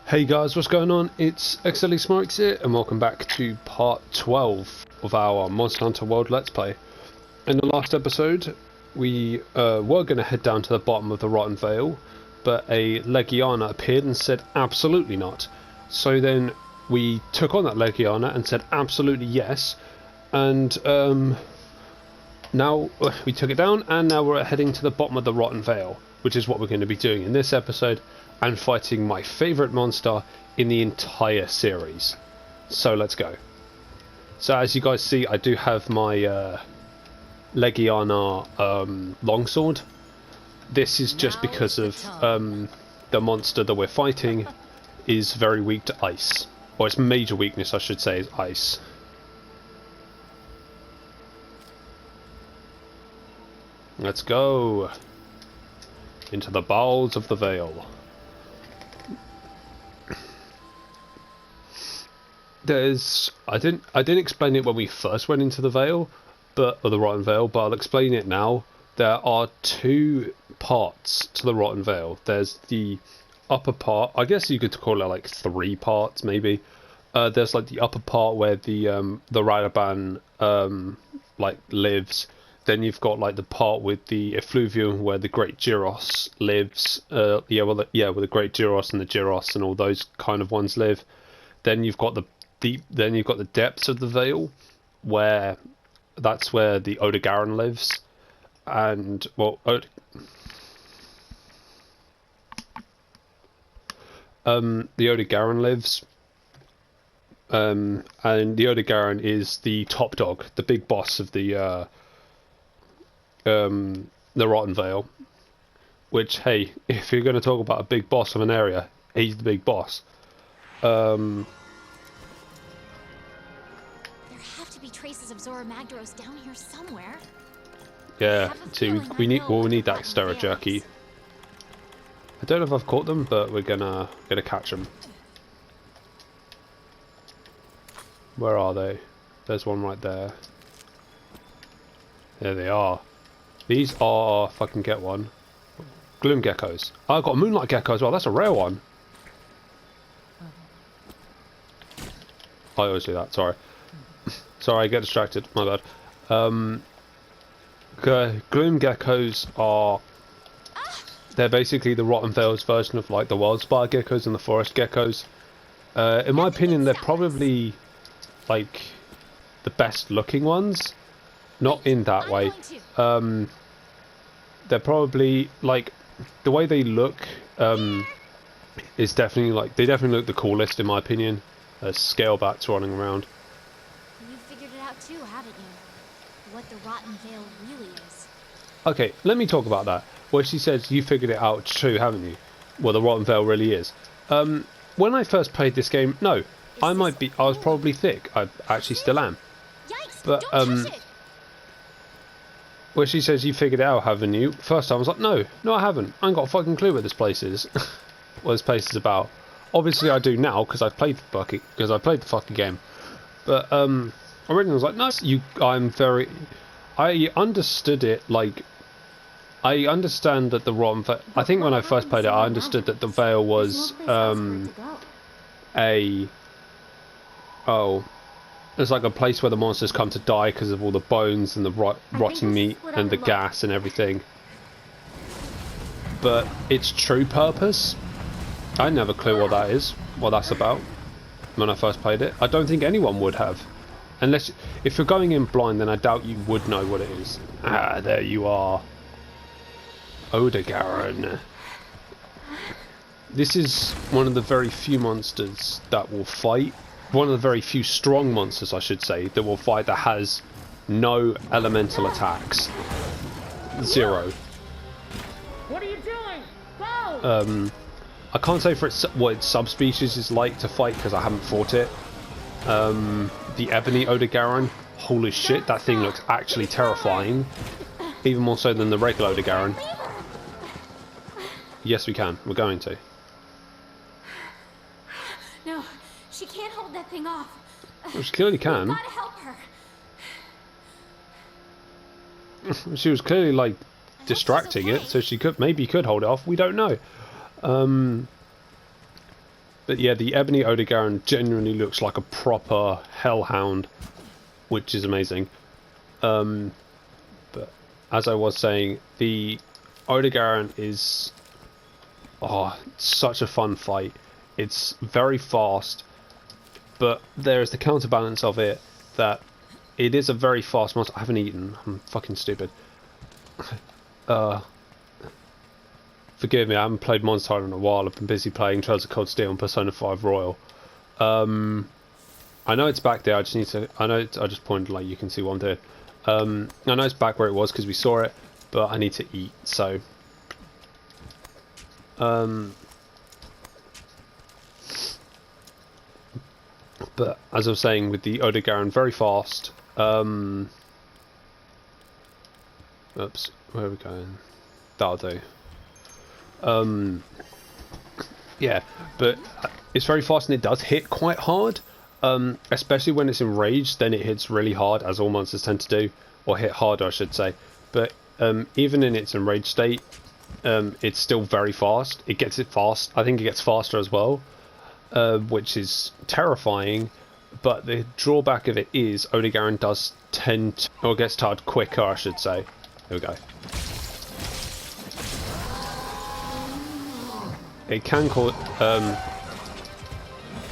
Hey guys, what's going on? It's xdeadlysmoorex here, and welcome back to part 12 of our Monster Hunter World Let's Play. In the last episode, we were going to head down to the bottom of the Rotten Vale, but a Legiana appeared and said absolutely not. So then we took on that Legiana and said absolutely yes, and now we took it down, and now we're heading to the bottom of the Rotten Vale, which is what we're going to be doing in this episode, and fighting my favourite monster in the entire series. So let's go. So as you guys see, I do have my Legiana longsword. This is just because of the monster that we're fighting is very weak to ice. Or its major weakness, I should say, is ice. Let's go into the bowels of the Vale. I didn't explain it when we first went into the Vale, or the Rotten Vale, but I'll explain it now. There are two parts to the Rotten Vale. There's the upper part. I guess you could call it like three parts, maybe. There's like the upper part where the Radaban like lives. Then you've got like the part with the effluvium where the Great Gyros lives. Where the Great Gyros and the Gyros and all those kind of ones live. Then you've got the depths of the Vale, where that's where the Odogaron lives, and well, the Odogaron lives, and the Odogaron is the top dog, the big boss of the Rotten Vale. Which, hey, if you're going to talk about a big boss of an area, he's the big boss. Traces of Zora Magdaros down here somewhere. Yeah, see, we'll need that Stera Jerky. I don't know if I've caught them, but we're gonna catch them. Where are they? There's one right there. There they are. These are, if I can get one, Gloom Geckos. Oh, I've got a Moonlight Gecko as well. That's a rare one. I always do that. Sorry. Sorry, I get distracted. My bad. Gloom Geckos are... They're basically the Rotten Vale's version of like the Wildspire Geckos and the Forest Geckos. In my opinion, they're probably like the best looking ones. Not in that way. They're probably like... The way they look is definitely like... They definitely look the coolest in my opinion. As scale bats running around. Too, haven't you? What the Rotten Vale really is. Okay, let me talk about that. Where she says you figured it out too, haven't you? Well, the Rotten Vale really is. When I first played this game, no, I was probably thick. I actually still am. Yikes, but don't touch it. Where she says you figured it out, haven't you? First time I was like, no, I haven't. I ain't got a fucking clue where this place is. What this place is about. Obviously, I do now because I've played the fucking game. But originally I was like, no, I understood it, like, I understand that the Rotten Vale, I think when I first played it, I understood that the Vale was, it's like a place where the monsters come to die because of all the bones and the rotting meat and the gas and everything. But its true purpose, I never clue what that is, what that's about, when I first played it. I don't think anyone would have. Unless, if you're going in blind, then I doubt you would know what it is. Ah, there you are. Odogaron. This is one of the very few monsters that will fight. One of the very few strong monsters, I should say, that will fight that has no elemental attacks. Zero. What are you doing? Go! I can't say for what its subspecies is like to fight because I haven't fought it. The Ebony Odogaron, holy shit, that thing looks actually terrifying. Even more so than the regular Odogaron. Yes, we can. We're going to. No, she can't hold that thing off. Well, she clearly can. We've gotta help her. She was clearly like distracting it, so she could hold it off. We don't know. But yeah, the Ebony Odogaron genuinely looks like a proper hellhound, which is amazing. But as I was saying, the Odogaron is such a fun fight. It's very fast, but there is the counterbalance of it that it is a very fast monster. I haven't eaten. I'm fucking stupid. Forgive me, I haven't played Monster Hunter in a while. I've been busy playing Trails of Cold Steel and Persona 5 Royal. I know it's back there. I just need to. I just pointed, like, you can see what I'm doing. I know it's back where it was because we saw it, but I need to eat. So, but as I was saying, with the Odogaron, very fast. Oops, where are we going? That'll do. Yeah, but it's very fast and it does hit quite hard. Especially when it's enraged, then it hits really hard, as all monsters tend to do, or hit harder, I should say. But even in its enraged state, it's still very fast. It gets it fast. I think it gets faster as well, which is terrifying. But the drawback of it is Odogaron does tend to, or gets tired quicker, I should say. Here we go. It can cause,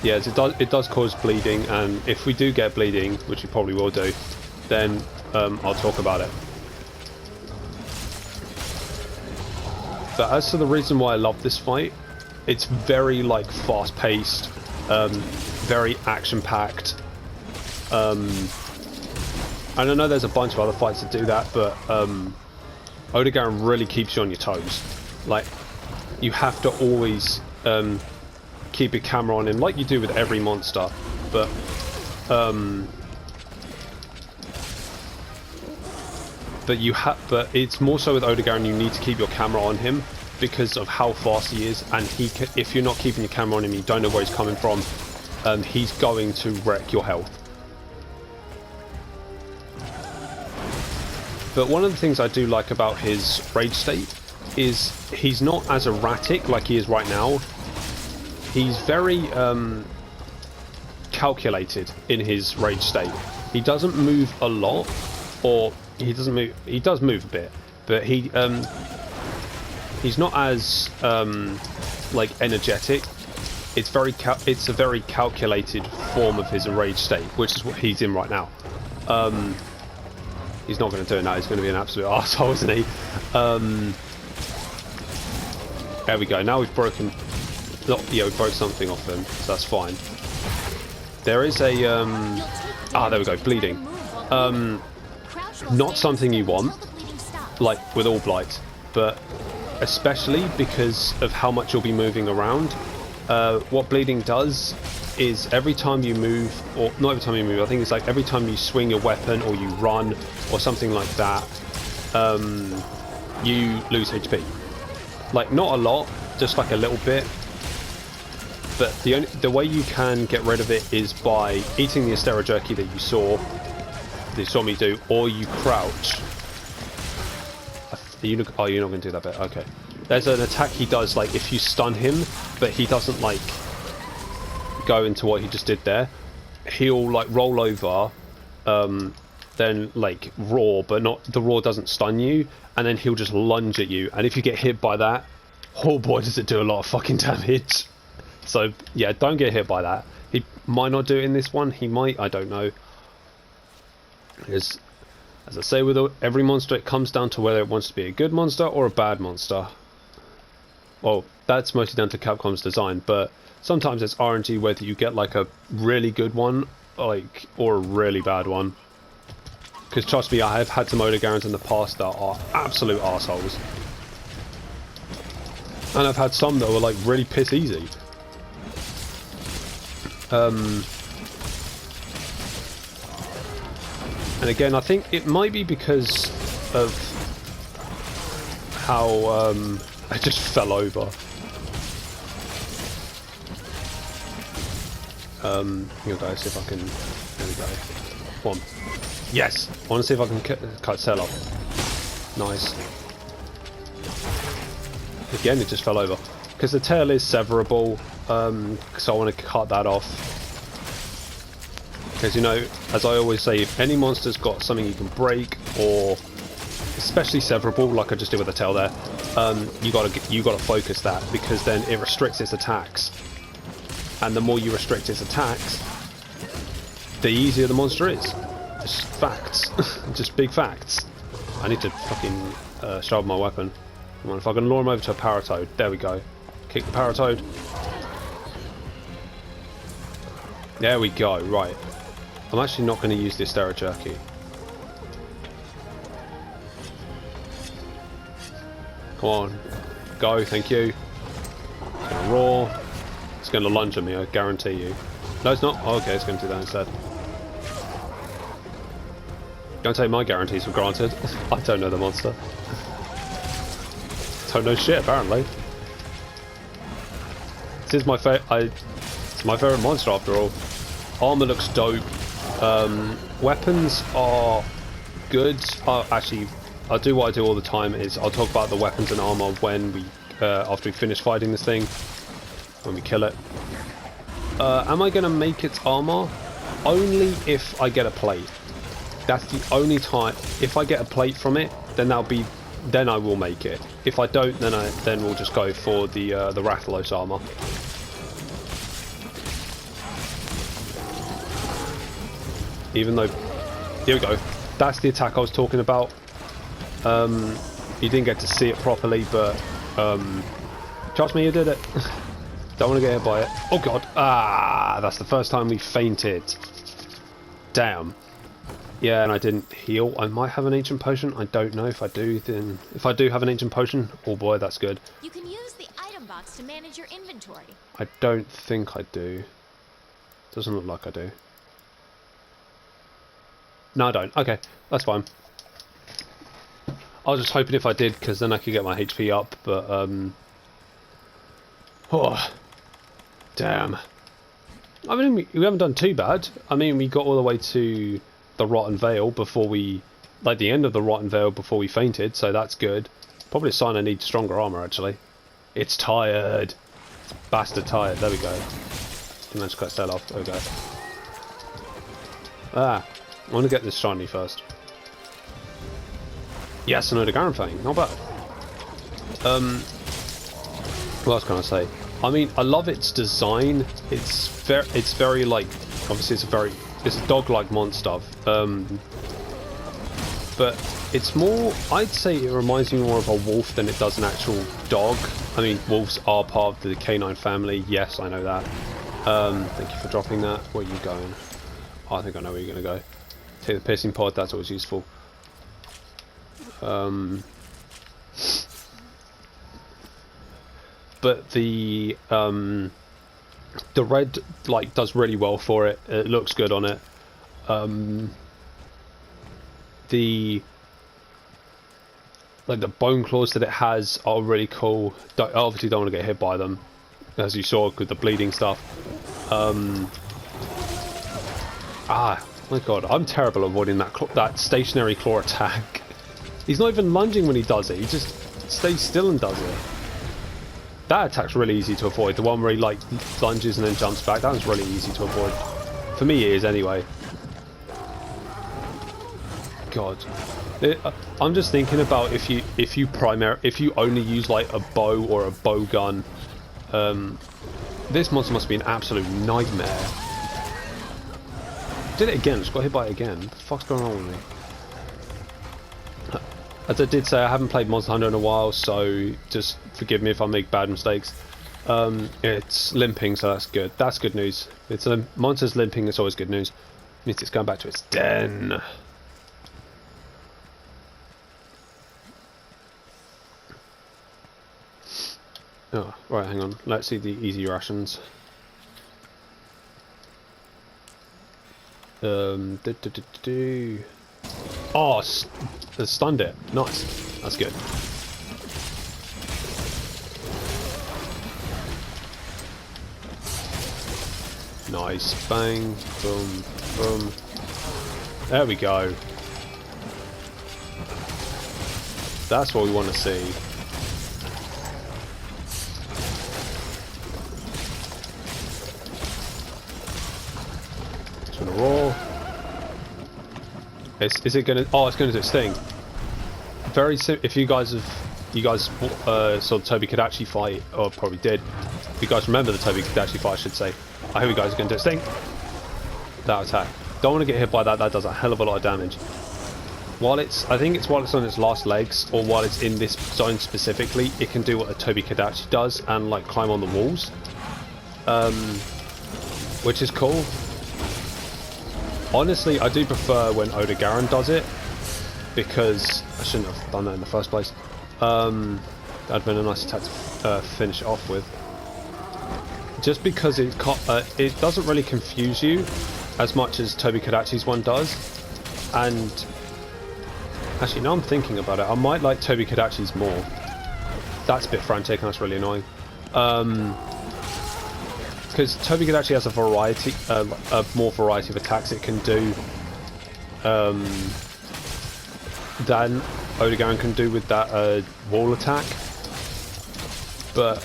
yes, it does cause bleeding, and if we do get bleeding, which we probably will do, then I'll talk about it. But as to the reason why I love this fight, it's very, like, fast-paced, very action-packed. And I know there's a bunch of other fights that do that, but Odogaron really keeps you on your toes. Like, you have to always keep your camera on him, like you do with every monster. But it's more so with Odogaron. You need to keep your camera on him because of how fast he is, and if you're not keeping your camera on him, you don't know where he's coming from. He's going to wreck your health. But one of the things I do like about his rage state is he's not as erratic like he is right now. He's very calculated in his rage state. He doesn't move a lot, or he does move a bit, but he's not as like energetic. It's a very calculated form of his enraged state, which is what he's in right now. He's not going to do it now. He's going to be an absolute arsehole, isn't he? There we go. Now we've broken. Yeah, we broke something off him, so that's fine. There is a there we go. Bleeding. Not something you want, like with all blights, but especially because of how much you'll be moving around. What bleeding does is every time you move, or not every time you move, I think it's like every time you swing your weapon or you run or something like that, you lose HP. Like, not a lot, just like a little bit. But the way you can get rid of it is by eating the Astera Jerky that you saw me do, or you crouch. You're not going to do that bit. Okay. There's an attack he does, like, if you stun him, but he doesn't, like, go into what he just did there. He'll, like, roll over, then, like, roar, but the roar doesn't stun you, and then he'll just lunge at you. And if you get hit by that, oh boy, does it do a lot of fucking damage. So, yeah, don't get hit by that. He might not do it in this one. He might, I don't know. As I say, with every monster, it comes down to whether it wants to be a good monster or a bad monster. Well, that's mostly down to Capcom's design, but sometimes it's RNG whether you get, like, a really good one, like, or a really bad one. Because trust me, I have had some Odogarons in the past that are absolute arseholes. And I've had some that were, like, really piss easy. And again, I think it might be because of how I just fell over. Here we go, see if I can. There we go. Come on. Yes! I want to see if I can cut Cell off. Nice. Again, it just fell over. Because the tail is severable, because I want to cut that off. Because, you know, as I always say, if any monster's got something you can break, or especially severable, like I just did with the tail there, you gotta focus that, because then it restricts its attacks. And the more you restrict its attacks, the easier the monster is. Just facts. Just big facts. I need to fucking sharpen my weapon. Come on, if I can lure him over to a Paratoad. There we go. Kick the Paratoad. There we go, right. I'm actually not going to use the Astera Jerky. Come on. Go, thank you. It's going to roar. It's going to lunge at me, I guarantee you. No, it's not. Oh, okay, it's going to do that instead. Don't take my guarantees for granted. I don't know the monster. Don't know shit, apparently. This is my it's my favourite monster after all. Armour looks dope. Weapons are good. Actually, I'll do what I do all the time, is I'll talk about the weapons and armour when we, after we finish fighting this thing. When we kill it. Am I going to make its armour? Only if I get a plate. That's the only time. If I get a plate from it, then then I will make it. If I don't, then we'll just go for the Rathalos armour. Even though, here we go. That's the attack I was talking about. You didn't get to see it properly, but trust me, you did it. Don't want to get hit by it. Oh god. Ah, that's the first time we fainted. Damn. Yeah, and I didn't heal. I might have an ancient potion. I don't know. If I do, then... If I do have an ancient potion, oh boy, that's good. You can use the item box to manage your inventory. I don't think I do. Doesn't look like I do. No, I don't. Okay, that's fine. I was just hoping if I did, because then I could get my HP up, but, oh, damn. I mean, we haven't done too bad. I mean, we got all the way to the Rotten Vale before we... Like, the end of the Rotten Vale before we fainted, so that's good. Probably a sign I need stronger armour, actually. It's tired. It's bastard tired. There we go. Didn't manage to cut that off. There we go. Ah. I want to get this shiny first. Yes, another Garen Fang. Not bad. What else can I say? I mean, I love its design. It's very like, obviously it's a dog-like monster. But it's more, I'd say it reminds me more of a wolf than it does an actual dog. I mean, wolves are part of the canine family. Yes, I know that. Thank you for dropping that. Where are you going? Oh, I think I know where you're going to go. Take the piercing pod, that's always useful. But the red like does really well for it. It looks good on it. The bone claws that it has are really cool. I obviously don't want to get hit by them, as you saw with the bleeding stuff. My god, I'm terrible at avoiding that stationary claw attack. He's not even lunging when he does it, he just stays still and does it. That attack's really easy to avoid, the one where he like lunges and then jumps back. That one's really easy to avoid. For me it is anyway. God. I'm just thinking about if you only use like a bow or a bow gun, this monster must be an absolute nightmare. Did it again, just got hit by it again. What the fuck's going on with me? As I did say, I haven't played Monster Hunter in a while, so just forgive me if I make bad mistakes. It's limping, so that's good. That's good news. It's a monster's limping, it's always good news. It means it's going back to its den. Oh, right, hang on. Let's see the easy rations. Oh, stunned it. Nice. That's good. Nice. Bang. Boom. Boom. There we go. That's what we want to see. It's gonna roar. Is it gonna? Oh, it's gonna do its thing. Very sim. If you guys saw the Toby Kadachi fight, or probably did. If you guys remember the Toby Kadachi fight, I should say. I hope you guys are gonna do its thing. That attack. Don't want to get hit by that. That does a hell of a lot of damage. I think it's while it's on its last legs, or while it's in this zone specifically, it can do what a Toby Kadachi does and like climb on the walls, which is cool. Honestly, I do prefer when Oda Garen does it, because I shouldn't have done that in the first place. That'd been a nice attack to finish it off with. Just because it doesn't really confuse you as much as Toby Kadachi's one does, and actually, now I'm thinking about it, I might like Toby Kadachi's more. That's a bit frantic and that's really annoying. Because Toby Kadachi has a variety, more variety of attacks it can do than Oda Garen can do with that wall attack. But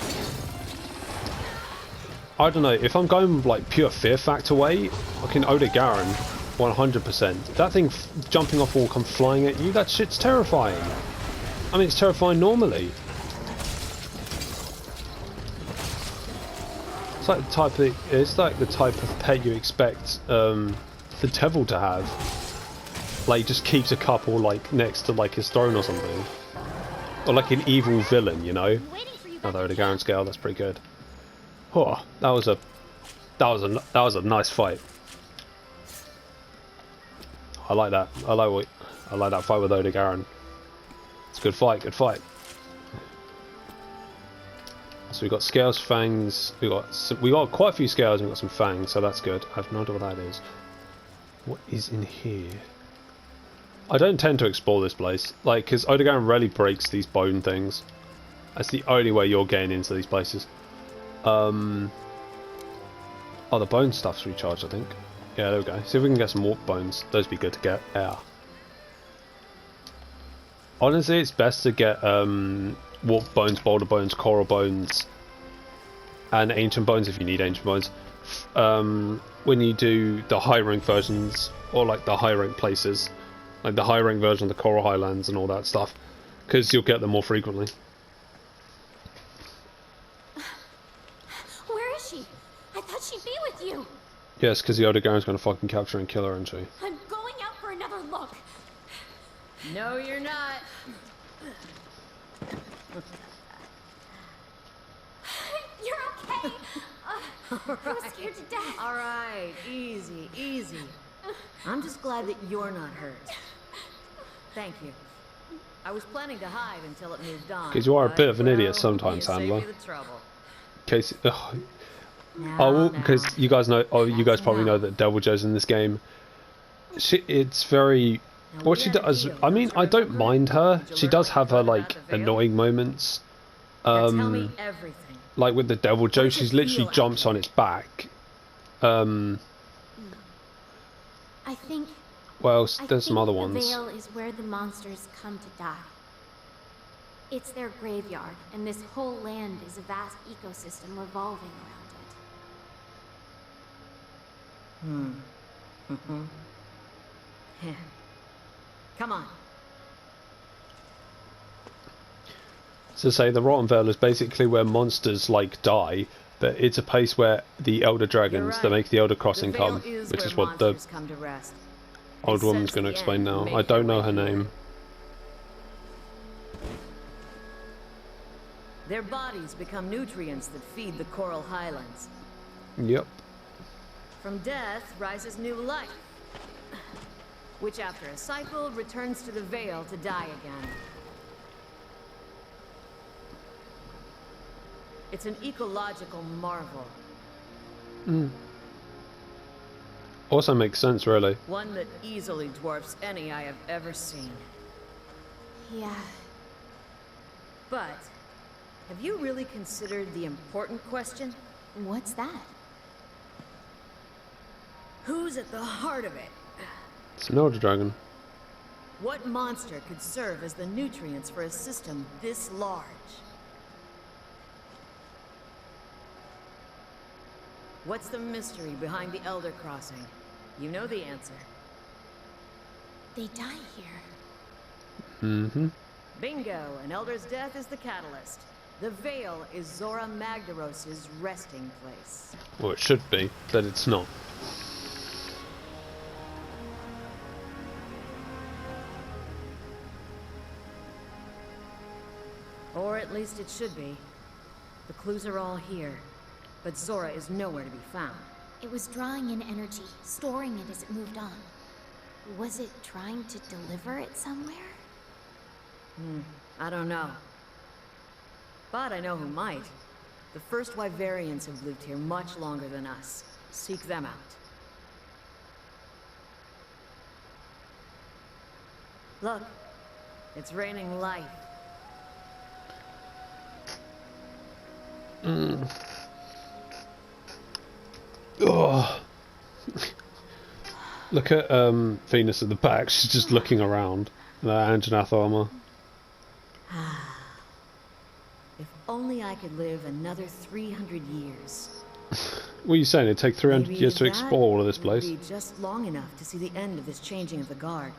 I don't know, if I'm going like pure fear factor way, fucking Oda Garen, 100%. That thing jumping off wall, come flying at you, that shit's terrifying. I mean, it's terrifying normally. It's like the type of pet you expect the devil to have. Like, just keeps a couple like next to like his throne or something, or like an evil villain, you know. Although the Garen scale, that's pretty good. Oh, that was a nice fight. I like that. I like that fight with Oda Garen. It's a good fight. Good fight. So we got scales, fangs. We got quite a few scales. And we got some fangs, so that's good. I have no idea what that is. What is in here? I don't tend to explore this place, like, because Oda Garen rarely breaks these bone things. That's the only way you're getting into these places. Oh, the bone stuff's recharged, I think. Yeah, there we go. See if we can get some warp bones. Those would be good to get. Yeah. Honestly, it's best to get warp bones, boulder bones, coral bones, and ancient bones if you need ancient bones. When you do the high rank versions, or like the high rank places, like the high rank version of the Coral Highlands and all that stuff, because you'll get them more frequently. Where is she? I thought she'd be with you. Yes, because the Oda Garen's going to fucking capture and kill her, isn't she? I'm going out for another look. No, you're not. You're okay. I was scared to death. All right, easy, easy. I'm just glad that you're not hurt. Thank you. I was planning to hide until it moved on. Because you are a bit of an idiot sometimes, Handler. Case. Because you guys know. Oh, you guys probably know that Devil Joe's in this game. It's very. What she does. I mean, I don't mind her. She does have her like annoying moments. Tell me everything. Like with the Devil Joe, she's literally jumps on its back. I think. Well, there's some other ones. The Veil is where the monsters come to die. It's their graveyard, and this whole land is a vast ecosystem revolving around it. Yeah. Come on. So say the Rotten Vale is basically where monsters like die, but it's a place where the Elder Dragons that make the Elder Crossing come, which is what the old woman's going to explain now. I don't know her name. Their bodies become nutrients that feed the Coral Highlands. Yep. From death rises new life, which after a cycle returns to the Veil to die again. It's an ecological marvel. Also makes sense, really. One that easily dwarfs any I have ever seen. Yeah. But, have you really considered the important question? What's that? Who's at the heart of it? It's an Elder Dragon. What monster could serve as the nutrients for a system this large? What's the mystery behind the Elder Crossing? You know the answer. They die here. Mm-hmm. Bingo! An elder's death is the catalyst. The Veil is Zora Magdaros' resting place. Well, it should be, but it's not. Or at least it should be. The clues are all here, but Zora is nowhere to be found. It was drawing in energy, storing it as it moved on. Was it trying to deliver it somewhere? I don't know. But I know who might. The first Wyverians have lived here much longer than us. Seek them out. Look, it's raining life. Oh. Look at Venus at the back. She's just looking around. That Anjanath armor. If only I could live another 300 years. What are you saying? It'd take 300 Maybe years to that explore all of this place? would be just long enough to see the end of this changing of the guard.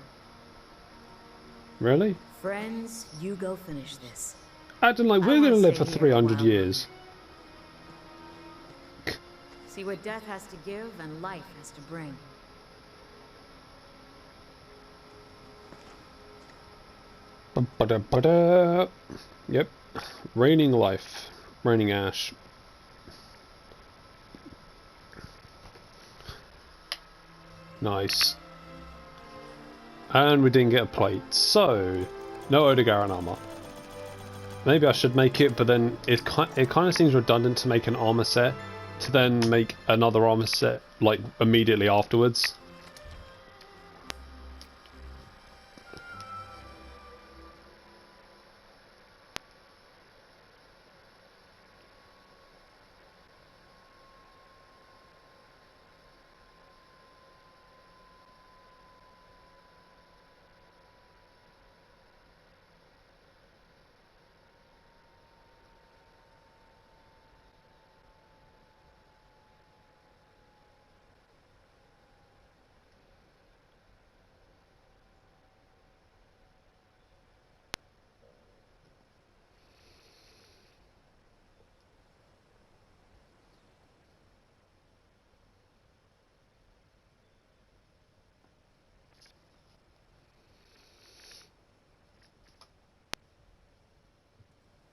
Really? Friends, you go finish this. Acting like I we're going to wanna live for stay here a 300 while. years. See what death has to give and life has to bring. Ba-da-ba-da. Yep. Raining life. Raining ash. Nice. And we didn't get a plate, so no Odegaran armor. Maybe I should make it, but then it kind of seems redundant to make an armor set to then make another armor set like immediately afterwards.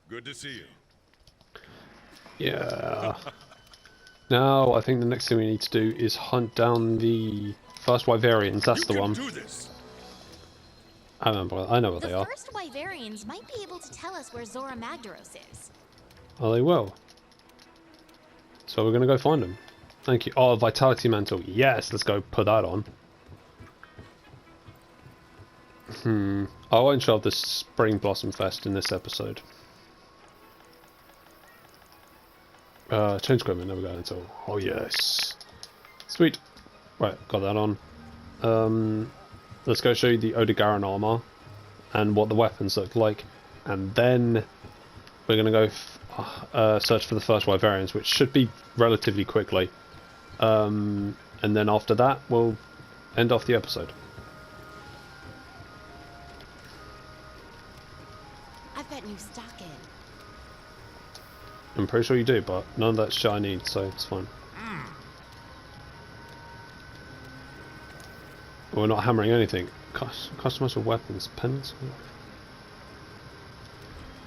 Good to see you. Yeah. Now I think the next thing we need to do is hunt down the first Wyverians. That's the one. Do this. I remember. I know where The they are. first Wyverians might be able to tell us where Zora Magdaros is. Oh, they will. So we're gonna go find them. Thank you. Oh, Vitality Mantle. Yes, let's go put that on. I won't show up the Spring Blossom Fest in this episode. Change equipment, never got until. Oh yes. Sweet. Right, got that on. Let's go show you the Odegaran armor and what the weapons look like. And then we're gonna go search for the first Wyverians, which should be relatively quickly. And then after that we'll end off the episode. I've got new stock in. I'm pretty sure you do, but none of that shit I need, so it's fine. We're not hammering anything. Customize your weapons. Pens.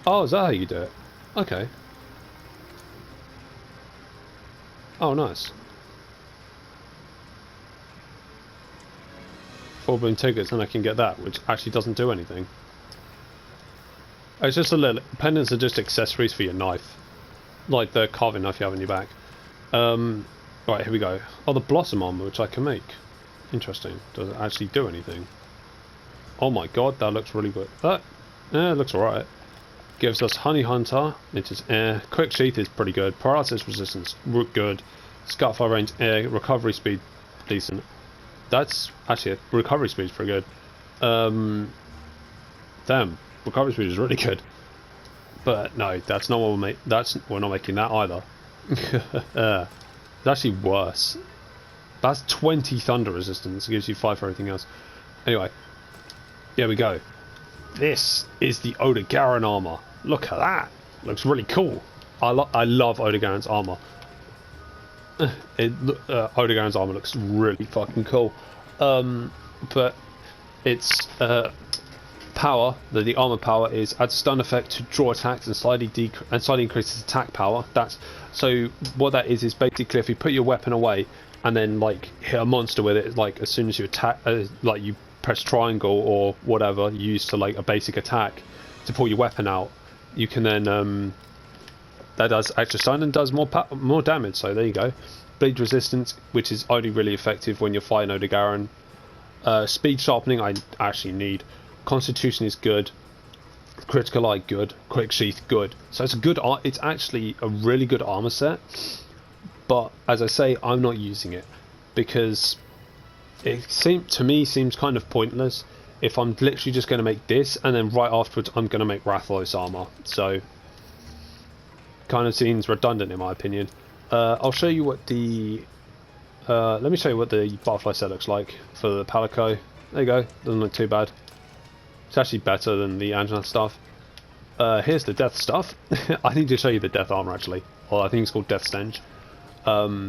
Oh, is that how you do it? Okay. Oh, nice. 4 balloon tickets, and I can get that, which actually doesn't do anything. It's just a little. Pendants are just accessories for your knife. Like the carving knife you have on your back. Right, here we go. Oh, the blossom armor, which I can make. Interesting. Does it actually do anything? Oh my god, that looks really good. That, yeah, it looks alright. Gives us Honey Hunter, which is air. Quick Sheath is pretty good. Paralysis resistance, good. Scarfire range, air. Recovery speed, decent. That's actually recovery speed is pretty good. Damn, recovery speed is really good. But no, that's not what we're not making that either. It's actually worse. That's 20 thunder resistance. It gives you 5 for everything else. Anyway, here we go. This is the Odogaron armor. Look at that. Looks really cool. I love Odogaron's armor. Odogaron's armor looks really fucking cool. But its power, the armor power, is adds stun effect to draw attacks and slightly increases attack power. So what that is basically if you put your weapon away and then like hit a monster with it, like as soon as you attack, like you press triangle or whatever you use to like a basic attack to pull your weapon out, you can then that does extra stun and does more damage. So there you go. Bleed resistance, which is only really effective when you're fighting Odogaron. Speed sharpening I actually need. Constitution is good. Critical eye good. Quick sheath good. So it's a good. It's actually a really good armor set. But as I say, I'm not using it because it seems kind of pointless if I'm literally just going to make this and then right afterwards I'm going to make Rathalos armor. So kind of seems redundant in my opinion. I'll show you what the let me show you what the butterfly set looks like for the Palico. There you go. Doesn't look too bad. It's actually better than the Angela stuff. Here's the death stuff. I need to show you the death armor actually. Well, I think it's called Death Stench. The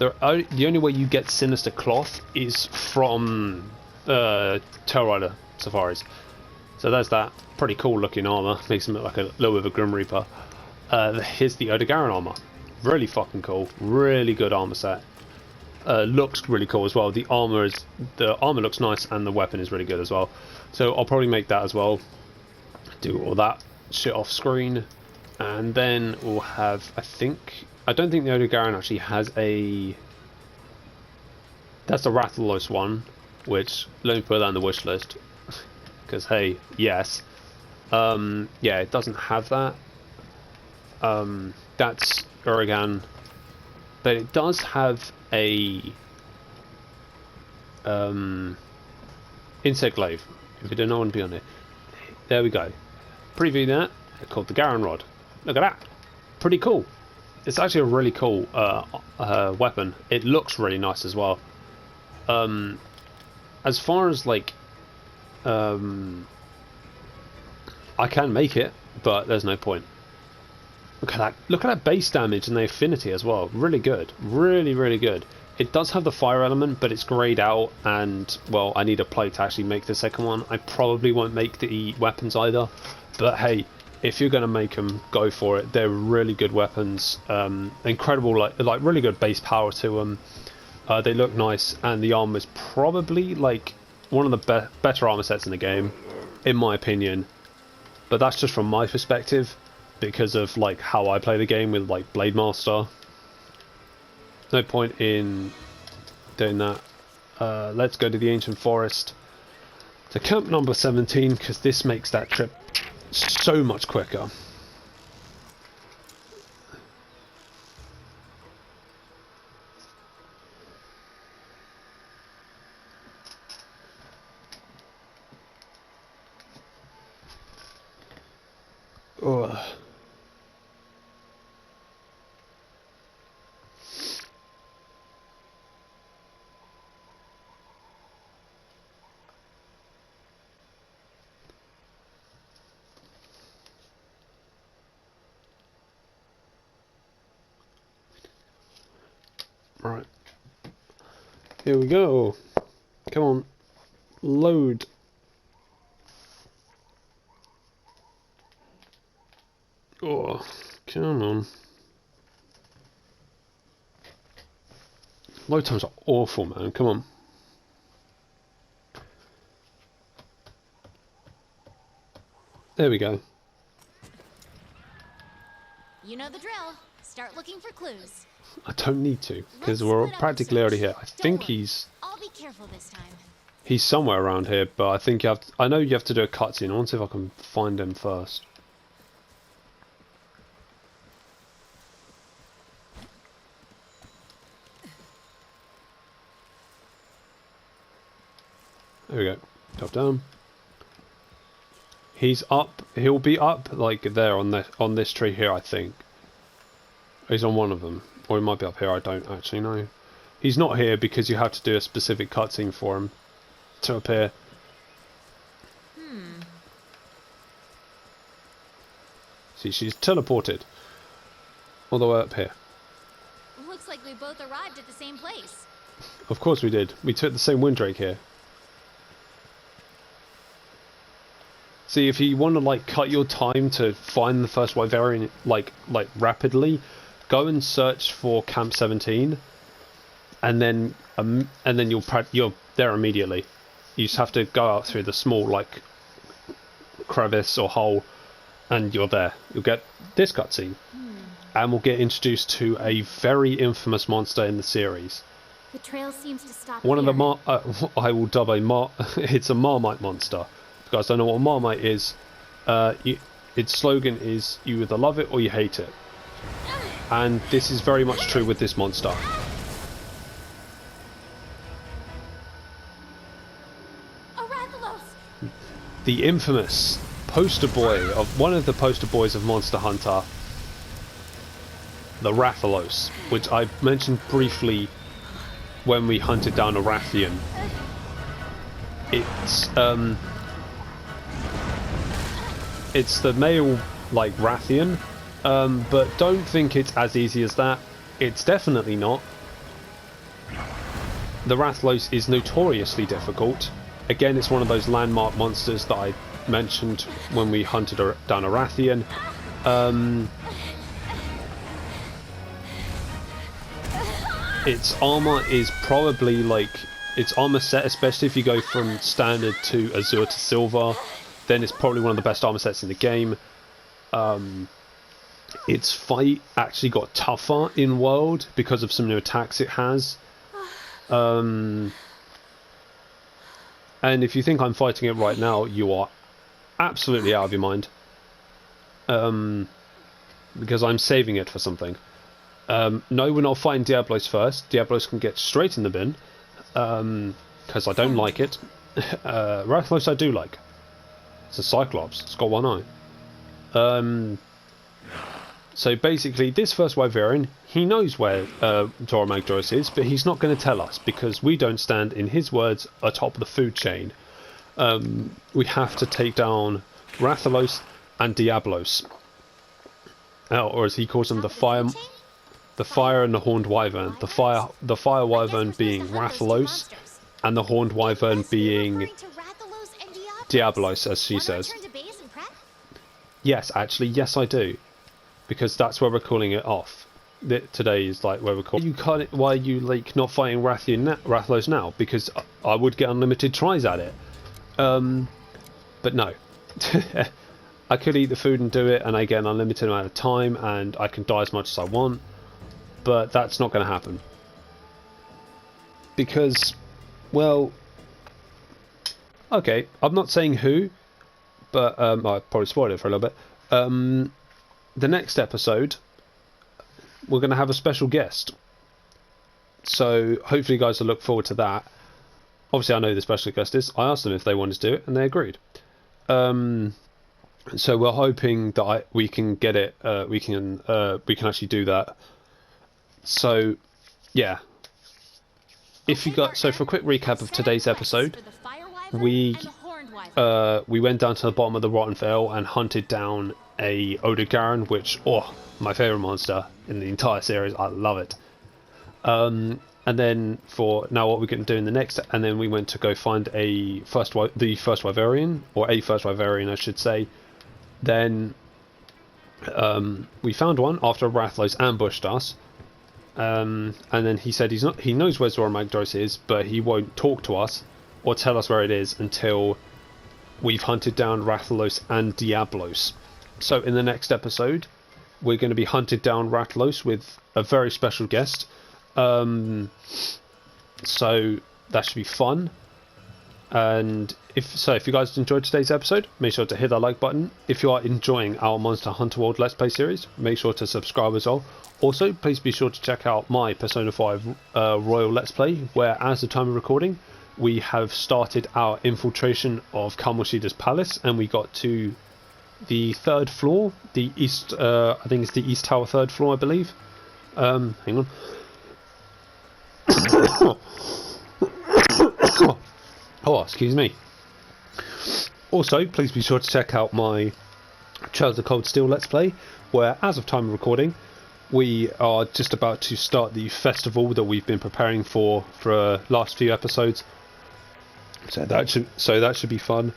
only way you get Sinister Cloth is from Tail Rider Safaris. So there's that pretty cool looking armor. Makes him look like a little bit of a Grim Reaper. Here's the Odogaron armor. Really fucking cool. Really good armor set. Looks really cool as well. The armor looks nice and the weapon is really good as well. So I'll probably make that as well. Do all that shit off screen, and then we'll have. I don't think the Odogaron actually has a. That's the Rathalos one, which let me put that on the wish list. Because hey, yes, yeah, it doesn't have that. That's Uragan, but it does have a insect glaive. If you don't know, one be on it. There we go. Preview that. It's called the Garon Rod. Look at that. Pretty cool. It's actually a really cool weapon. It looks really nice as well. As far as like, I can make it, but there's no point. Look at that! Look at that base damage and the affinity as well. Really good. Really, really good. It does have the fire element, but it's greyed out, and well, I need a plate to actually make the second one. I probably won't make the weapons either, but hey, if you're going to make them, go for it. They're really good weapons. Incredible, like really good base power to them. They look nice, and the armor is probably like one of the better armor sets in the game, in my opinion. But that's just from my perspective, because of like how I play the game with like Blade Master. No point in doing that. Let's go to the Ancient Forest to camp number 17, because this makes that trip so much quicker. Ugh. Right, here we go. Come on, load. Oh, come on. Load times are awful, man. Come on. There we go. You know the drill. Start looking for clues. I don't need to, because we're practically already here. I think I'll be careful this time. he's somewhere around here, but I think I know you have to do a cutscene. I want to see if I can find him first. There we go. Drop down. He's up. He'll be up like there on this tree here, I think. He's on one of them, or he might be up here. I don't actually know. He's not here because you have to do a specific cutscene for him to appear. See, she's teleported all the way up here. Looks like we both arrived at the same place. Of course we did. We took the same Windrake here. See, if you want to like cut your time to find the first Wyverian like rapidly, go and search for Camp 17, and then you're there immediately. You just have to go out through the small like crevice or hole, and you're there. You'll get this cutscene, and we'll get introduced to a very infamous monster in the series. The trail seems to stop One here. of the I will dub it's a Marmite monster. If you guys don't know what a Marmite is, its slogan is "You either love it or you hate it," and this is very much true with this monster. Rathalos! The infamous poster boy of one of the poster boys of Monster Hunter, the Rathalos, which I mentioned briefly when we hunted down a Rathian. It's the male like Rathian, but don't think it's as easy as that. It's definitely not. The Rathalos is notoriously difficult. Again, it's one of those landmark monsters that I mentioned when we hunted down a Rathian. Its armor is probably like its armor set, especially if you go from standard to azure to silver, then it's probably one of the best armor sets in the game. Its fight actually got tougher in World because of some new attacks it has. And if you think I'm fighting it right now, you are absolutely out of your mind. Because I'm saving it for something. No, we're not fighting Diablos first. Diablos can get straight in the bin. Because I don't like it. Rathalos I do like. It's a Cyclops. It's got one eye. So basically, this first Wyverian, he knows where Dora Magdoris is, but he's not going to tell us because we don't stand, in his words, atop the food chain. We have to take down Rathalos and Diablos, or as he calls them, the fire and the horned wyvern. The fire wyvern being Rathalos, and the horned wyvern being Diablos, as she says. Yes, actually, yes, I do. Because that's where we're calling it off. Today is like where we're calling. Why are you like not fighting Rathalos now? Because I would get unlimited tries at it. But no, I could eat the food and do it, and I get an unlimited amount of time, and I can die as much as I want. But that's not going to happen. Because, well, okay, I'm not saying who, but I probably spoiled it for a little bit. The next episode, we're going to have a special guest. So hopefully you guys will look forward to that. Obviously I know who the special guest is. I asked them if they wanted to do it and they agreed. So we're hoping that we can get it, we can actually do that. So yeah. So for a quick recap of today's episode, we went down to the bottom of the Rotten Vale and hunted down a Odogaron, which, my favourite monster in the entire series. I love it. And then for now, what we're going to do in the next, and then we went to go find the first Wyverian, or a first Wyverian, I should say. Then we found one after Rathalos ambushed us. And then he said he knows where Zora Magdaros is, but he won't talk to us or tell us where it is until we've hunted down Rathalos and Diablos. So in the next episode, we're going to be hunted down Rathalos with a very special guest. So that should be fun. And if you guys enjoyed today's episode, make sure to hit that like button. If you are enjoying our Monster Hunter World Let's Play series, make sure to subscribe as well. Also, please be sure to check out my Persona 5 Royal Let's Play, where as the time of recording, we have started our infiltration of Kamoshida's palace, and we got to the third floor, the east, I think it's the East Tower third floor, I believe. Hang on. Oh, excuse me. Also, please be sure to check out my Trails of Cold Steel Let's Play, where, as of time of recording, we are just about to start the festival that we've been preparing for last few episodes. So that should be fun.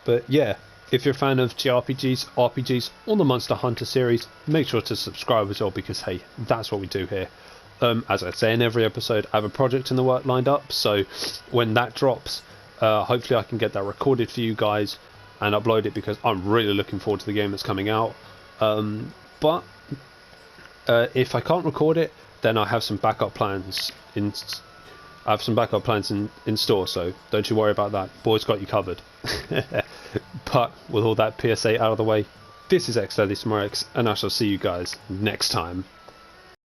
But yeah, if you're a fan of JRPGs, RPGs, or the Monster Hunter series, make sure to subscribe as well, because hey, that's what we do here. As I say in every episode, I have a project in the work lined up, so when that drops, hopefully I can get that recorded for you guys and upload it, because I'm really looking forward to the game that's coming out. But if I can't record it, then I have some backup plans in store, so don't you worry about that. Boys got you covered. But with all that PSA out of the way, this is xdeadlysmoorex, and I shall see you guys next time.